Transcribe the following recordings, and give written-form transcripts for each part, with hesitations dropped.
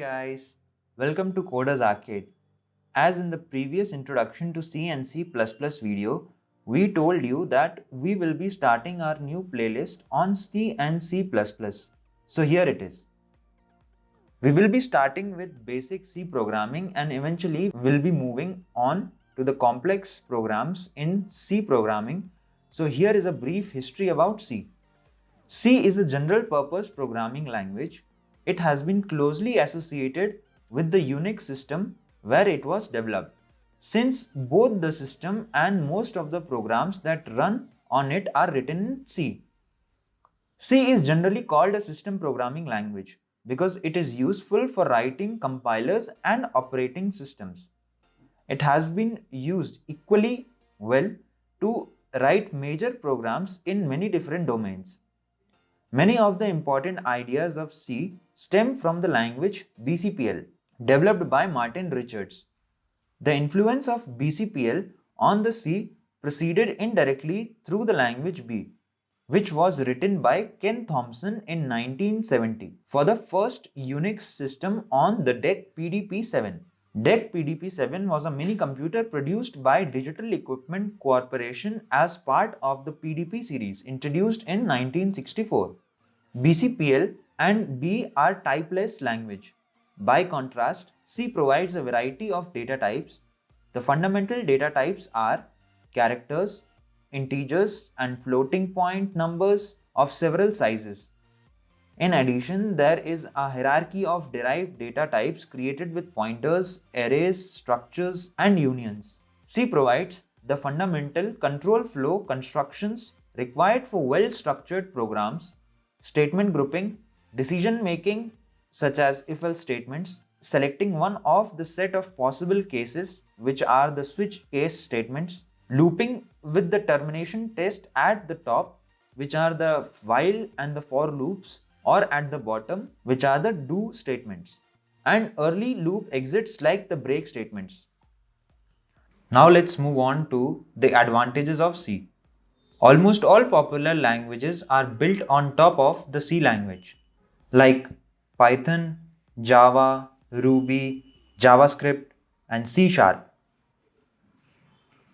guys, welcome to Coders Arcade. As in the previous introduction to C and C++ video, we told you that we will be starting our new playlist on C and C++. So here it is. We will be starting with basic C programming and eventually we'll be moving on to the complex programs in C programming. So here is a brief history about C. C is a general purpose programming language. It has been closely associated with the Unix system where it was developed, since both the system and most of the programs that run on it are written in C. C is generally called a system programming language because it is useful for writing compilers and operating systems. It has been used equally well to write major programs in many different domains. Many of the important ideas of C stem from the language BCPL, developed by Martin Richards. The influence of BCPL on the C proceeded indirectly through the language B, which was written by Ken Thompson in 1970 for the first Unix system on the DEC PDP-7. DEC PDP-7 was a mini computer produced by Digital Equipment Corporation as part of the PDP series introduced in 1964. BCPL and B are typeless language. By contrast, C provides a variety of data types. The fundamental data types are characters, integers, and floating point numbers of several sizes. In addition, there is a hierarchy of derived data types created with pointers, arrays, structures, and unions. C provides the fundamental control flow constructions required for well-structured programs, statement grouping, decision making such as if-else statements, selecting one of the set of possible cases which are the switch case statements, looping with the termination test at the top which are the while and the for loops, or at the bottom which are the do statements, and early loop exits like the break statements. Now let's move on to the advantages of C. Almost all popular languages are built on top of the C language, like Python, Java, Ruby, JavaScript, and C#.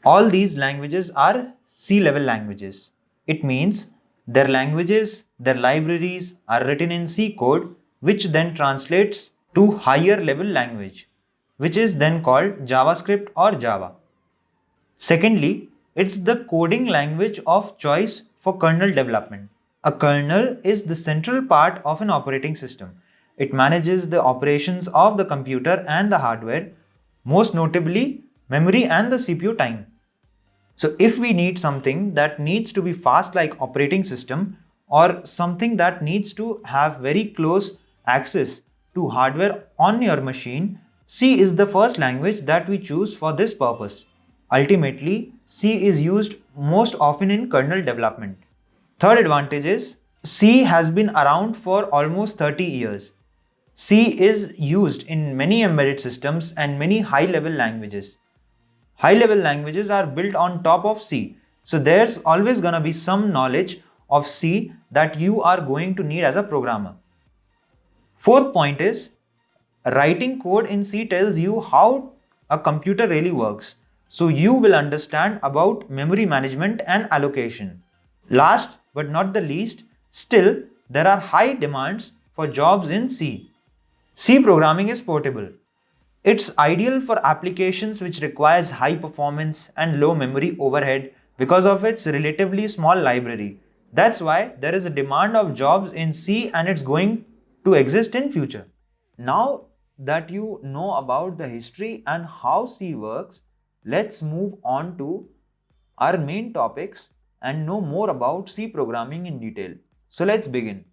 All these languages are C-level languages. It means their languages, their libraries are written in C code, which then translates to higher level language, which is then called JavaScript or Java. Secondly, it's the coding language of choice for kernel development. A kernel is the central part of an operating system. It manages the operations of the computer and the hardware, most notably memory and the CPU time. So if we need something that needs to be fast like operating system, or something that needs to have very close access to hardware on your machine, C is the first language that we choose for this purpose. Ultimately, C is used most often in kernel development. Third advantage is C has been around for almost 30 years. C is used in many embedded systems and many high-level languages. High-level languages are built on top of C, so there's always gonna be some knowledge of C that you are going to need as a programmer. Fourth point is, writing code in C tells you how a computer really works, so you will understand about memory management and allocation. Last but not the least, still there are high demands for jobs in C. C programming is portable. It's ideal for applications which requires high performance and low memory overhead because of its relatively small library. That's why there is a demand of jobs in C and it's going to exist in future. Now that you know about the history and how C works, let's move on to our main topics and know more about C programming in detail. So let's begin.